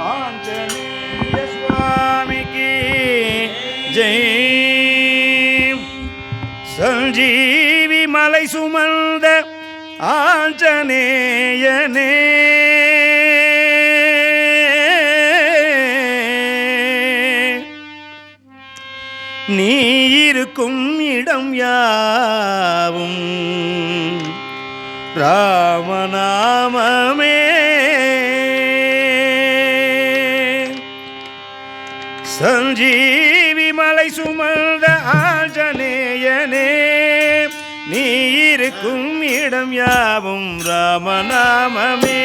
ஆஞ்சநேய சுவாமிக்கு ஜெய். சஞ்சீவி மலை சுமந்த ஆஞ்சநேயனே நீ இருக்கும் இடம் யாவும் ராமநாமமே. சஞ்சீவி மலை சுமந்த ஆஞ்சநேயனே நீ இருக்கும் இடம் யாவும் ராமநாமமே.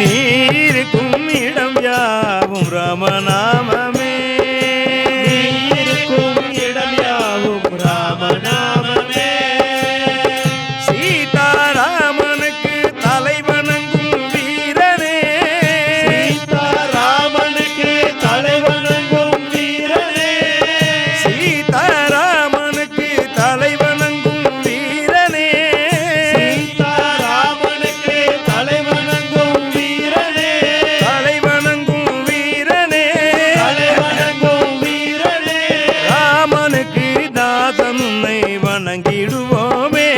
நீருக்கும் இடம் யாவும் ராமநாமமே. நீருக்கும் இடம் யாவும் ராமநாமமே. சீதாராமனுக்கு தலைவணங்கும் வீரனே. சீதாராமனுக்கு தலைவணங்கும் வீரனே. சீதாராமனுக்கு தலைவணங்கும் வீரனே. சீதாராமனுக்கு தலைவணங்கும் வீரனே. தலைவணங்கும் வீரனே. தலைவணங்கும் வீரனே. ராமனுக்கு தாசனுன்னை வணங்கிடுவோமே.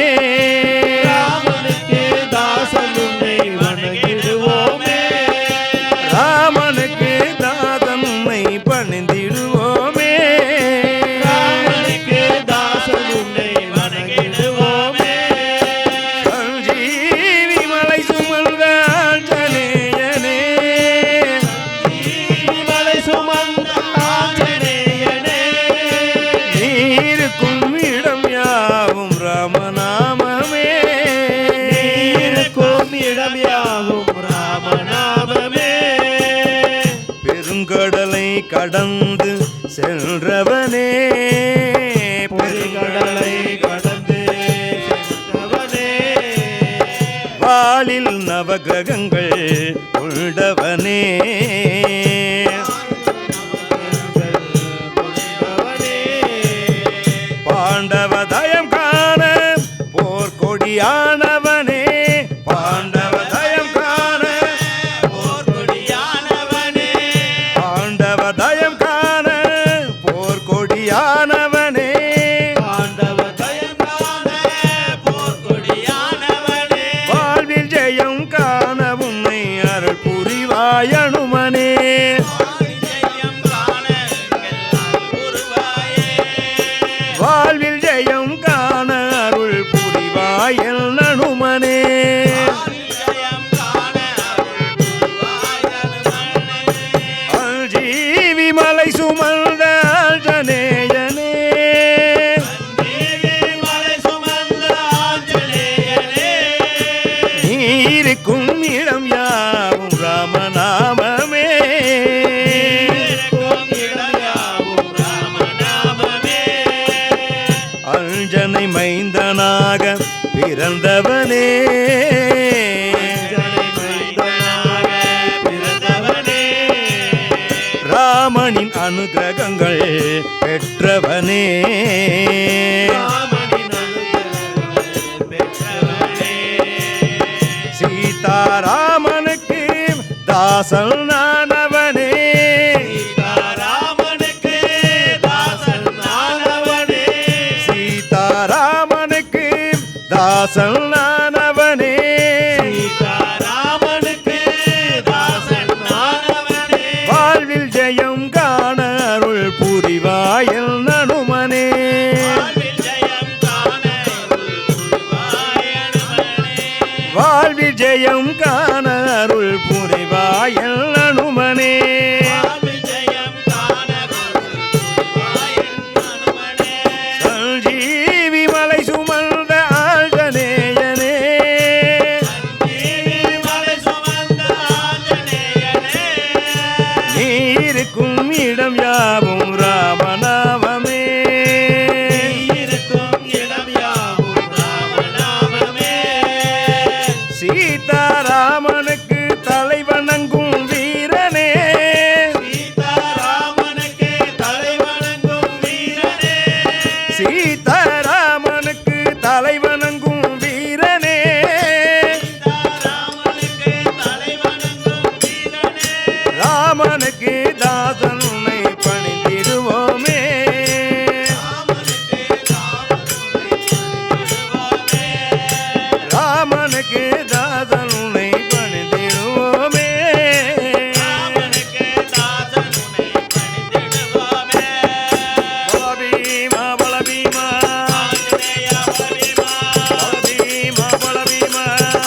ராமனுக்கு தாசனுன்னை வணங்கிடுவோமே. ராமனுக்கு தாசனுன்னை பணிந்திடுவோமே. ராமனுக்கு தாசனுன்னை வணங்கிடுவோமே. சஞ்சீவி மலை சுமந்த ஆஞ்சநேயனே. சஞ்சீவி மலை சுமந்த ஆஞ்சநேயனே நீருக்கும் இடம் யாவும் ராமநாமமே. நீருக்கும் இடம் யாவும் ராமநாமமே. பெருங்கடலை கடந்து சென்றவனே. பெருங்கடலை கடந்து சென்றவனே. வாளில் நவகிரகங்கள் உள்ளவனே. பாண்டவதயம் காண போர்க்கொடியானவனே. பாண்டவதயம் காண போர்க்கொடியானவனே. பாண்டவதயம் காண போர்க்கொடியானவனே. பாண்டவதயம் காண போர்க்கொடியானவனே. வாழ்வில் ஜெயம் காண உன்னை அருள் புரிவாய் அனுமனே. வாழ்வில் ஜெயம் காண அருள் புரிவாய் அனுமனே. சஞ்சீவி மலை சுமந்த ஆஞ்சநேயனே. நீருக்கும் இடம் யாவும் ராமநாமமே. அஞ்சனை மைந்தனாக பிறந்தவனே. ராமனின் அனுகிரகங்கள் பெற்றவனே. சீதாராமனுக்கு தாசனானவனே. சீதாராமனுக்கு தாசனானவனே. சீதாராமனுக்கு தாசனானவனே. சீதாராமனுக்கு தாசனானவனே. வாழ்வில் ஜெயம் காண அருள் புரிவாய் அனுமனே. வாழ்வில் ஜெயம் காண அருள் புரிவாய் அனுமனே. சஞ்சீவி மலை சுமந்த ஆஞ்சநேயனே. சஞ்சீவி மலை சுமந்த ஆஞ்சநேயனே சீதாராமனுக்கு தலை வணங்கும் வீரனே சீதாராமனுக்கு தலை வணங்கும் வீரனே சீதாராமனுக்கு தலை வணங்கும் வீரனே சீதாராமனுக்கு தலை வணங்கும் வீரனே ராமனுக்கு தாசன் உன்னை பணிந்திடுவோமே ராமனுக்கு தாசன் உன்னை பணிந்திடுவோமே ராமனுக்கு தாசன் உன்னை பணிந்திடுவோமே பலபீமா பலபீமா ஆஞ்சநேய பலபீமா பலபீமா பலபீமா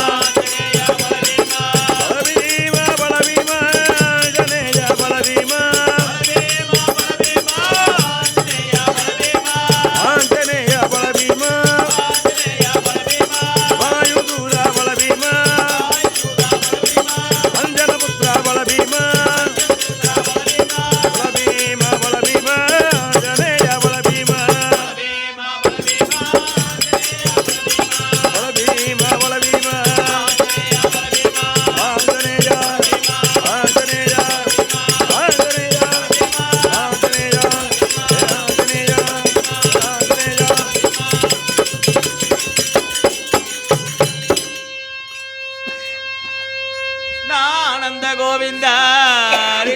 ஆஞ்சநேய பலபீமா பலபீமா பலபீமா ஜனேய பலபீமா பலபீமா பலபீமா ஆஞ்சநேய ஆஞ்சநேய பலபீமா பலபீமா ஆஞ்சநேய பலபீமா வாயுதூர பலபீமா அஞ்சனபுத்திர பலபீமா பலபீமா பலபீமா ஜனேய பலபீமா பலபீமா பலபீமா ஆஞ்சநேய ஆஞ்சநேய ஆஞ்சநேய ஆஞ்சநேய ஆஞ்சநேய ஆஞ்சநேய ஆனந்த கோவிந்த ஹரி